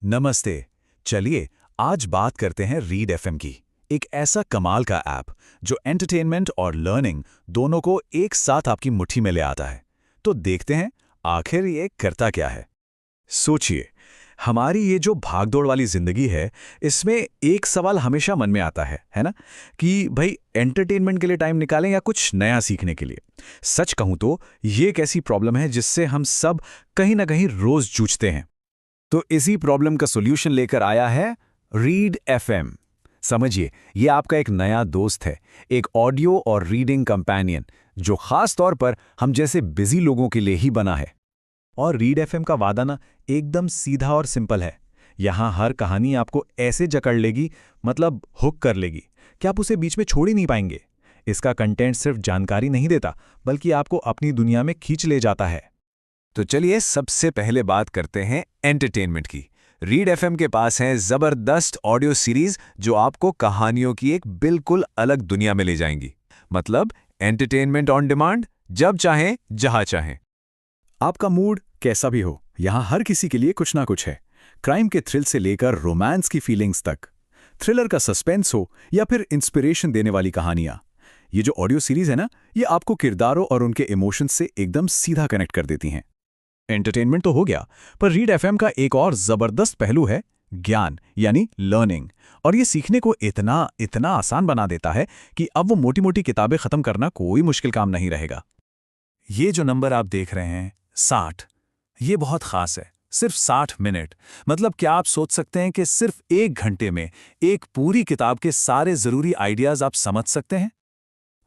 नमस्ते। चलिए आज बात करते हैं रीड एफएम की। एक ऐसा कमाल का ऐप जो एंटरटेनमेंट और लर्निंग दोनों को एक साथ आपकी मुट्ठी में ले आता है। तो देखते हैं आखिर ये करता क्या है। सोचिए, हमारी ये जो भागदौड़ वाली जिंदगी है, इसमें एक सवाल हमेशा मन में आता है ना? कि भाई एंटरटेनमेंट के लिए टाइम निकालें या कुछ नया सीखने के लिए। सच कहूं तो ये एक ऐसी प्रॉब्लम है जिससे हम सब कहीं ना कहीं रोज जूझते हैं। तो इसी प्रॉब्लम का सॉल्यूशन लेकर आया है रीड एफएम। समझिए, ये आपका एक नया दोस्त है, एक ऑडियो और रीडिंग कंपेनियन जो खास तौर पर हम जैसे बिजी लोगों के लिए ही बना है। और रीड एफएम का वादा ना एकदम सीधा और सिंपल है। यहाँ हर कहानी आपको ऐसे जकड़ लेगी, मतलब हुक कर लेगी, कि आप उसे बीच में छोड़ ही नहीं पाएंगे। इसका कंटेंट सिर्फ जानकारी नहीं देता, बल्कि आपको अपनी दुनिया में खींच ले जाता है। तो चलिए सबसे पहले बात करते हैं एंटरटेनमेंट की। रीड एफएम के पास है जबरदस्त ऑडियो सीरीज जो आपको कहानियों की एक बिल्कुल अलग दुनिया में ले जाएंगी। मतलब एंटरटेनमेंट ऑन डिमांड, जब चाहें जहां चाहें। आपका मूड कैसा भी हो, यहां हर किसी के लिए कुछ ना कुछ है। क्राइम के थ्रिल से लेकर रोमांस की फीलिंग्स तक, थ्रिलर का सस्पेंस हो या फिर इंस्पिरेशन देने वाली कहानियां। ये जो ऑडियो सीरीज है ना, ये आपको किरदारों और उनके इमोशंस से एकदम सीधा कनेक्ट कर देती हैं। एंटरटेनमेंट तो हो गया, पर रीड एफएम का एक और जबरदस्त पहलू है ज्ञान, यानी लर्निंग। और ये सीखने को इतना इतना आसान बना देता है कि अब वो मोटी मोटी किताबें खत्म करना कोई मुश्किल काम नहीं रहेगा। ये जो नंबर आप देख रहे हैं 60, ये बहुत खास है। सिर्फ 60 मिनट। मतलब क्या आप सोच सकते हैं कि सिर्फ 1 घंटे में एक पूरी किताब के सारे जरूरी आइडियाज आप समझ सकते हैं?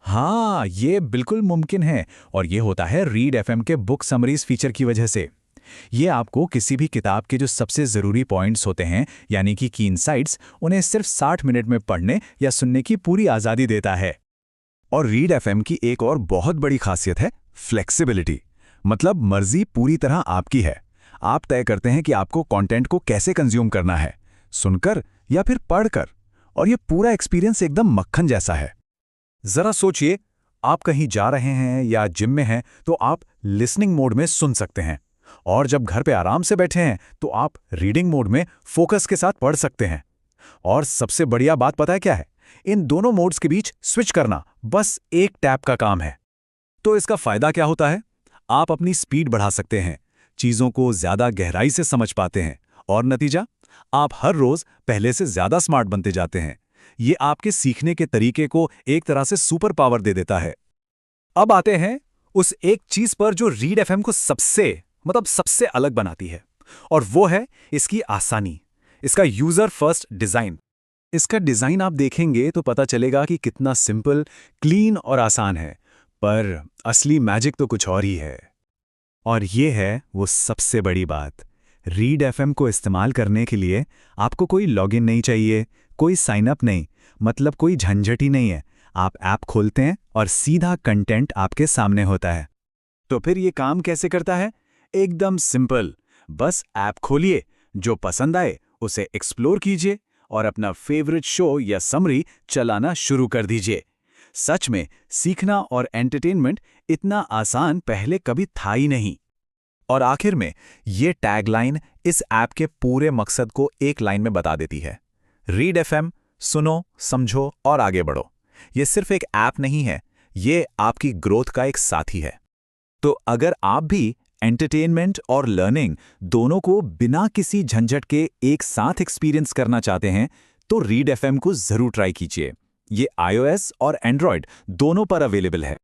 हाँ, ये बिल्कुल मुमकिन है। और ये होता है रीड एफएम के बुक समरीज फीचर की वजह से। ये आपको किसी भी किताब के जो सबसे ज़रूरी पॉइंट्स होते हैं, यानी कि की इनसाइट्स, उन्हें सिर्फ 60 मिनट में पढ़ने या सुनने की पूरी आज़ादी देता है। और रीड एफएम की एक और बहुत बड़ी खासियत है फ्लेक्सिबिलिटी। मतलब मर्जी पूरी तरह आपकी है। आप तय करते हैं कि आपको कंटेंट को कैसे कंज्यूम करना है, सुनकर या फिर पढ़कर। और ये पूरा एक्सपीरियंस एकदम मक्खन जैसा है। जरा सोचिए, आप कहीं जा रहे हैं या जिम में हैं तो आप लिसनिंग मोड में सुन सकते हैं, और जब घर पे आराम से बैठे हैं तो आप रीडिंग मोड में फोकस के साथ पढ़ सकते हैं। और सबसे बढ़िया बात पता है क्या है? इन दोनों मोड्स के बीच स्विच करना बस एक टैप का काम है। तो इसका फायदा क्या होता है? आप अपनी स्पीड बढ़ा सकते हैं, चीजों को ज्यादा गहराई से समझ पाते हैं, और नतीजा, आप हर रोज पहले से ज्यादा स्मार्ट बनते जाते हैं। ये आपके सीखने के तरीके को एक तरह से सुपर पावर दे देता है। अब आते हैं उस एक चीज पर जो रीड एफएम को सबसे अलग बनाती है, और वो है इसकी आसानी, इसका यूजर फर्स्ट डिजाइन। इसका डिजाइन आप देखेंगे तो पता चलेगा कि कितना सिंपल, क्लीन और आसान है। पर असली मैजिक तो कुछ और ही है। और ये है वो सबसे बड़ी बात। रीड एफएम को इस्तेमाल करने के लिए आपको कोई लॉगिन नहीं चाहिए, कोई साइन अप नहीं, मतलब कोई झंझट ही नहीं है। आप ऐप खोलते हैं और सीधा कंटेंट आपके सामने होता है। तो फिर ये काम कैसे करता है? एकदम सिंपल। बस ऐप खोलिए, जो पसंद आए उसे एक्सप्लोर कीजिए और अपना फेवरेट शो या समरी चलाना शुरू कर दीजिए। सच में सीखना और एंटरटेनमेंट इतना आसान पहले कभी था ही नहीं। और आखिर में ये टैगलाइन इस ऐप के पूरे मकसद को एक लाइन में बता देती है। रीड एफएम, सुनो, समझो और आगे बढ़ो। ये सिर्फ एक ऐप नहीं है, ये आपकी ग्रोथ का एक साथी है। तो अगर आप भी एंटरटेनमेंट और लर्निंग दोनों को बिना किसी झंझट के एक साथ एक्सपीरियंस करना चाहते हैं, तो रीड एफएम को जरूर ट्राई कीजिए। ये iOS और एंड्रॉयड दोनों पर अवेलेबल है।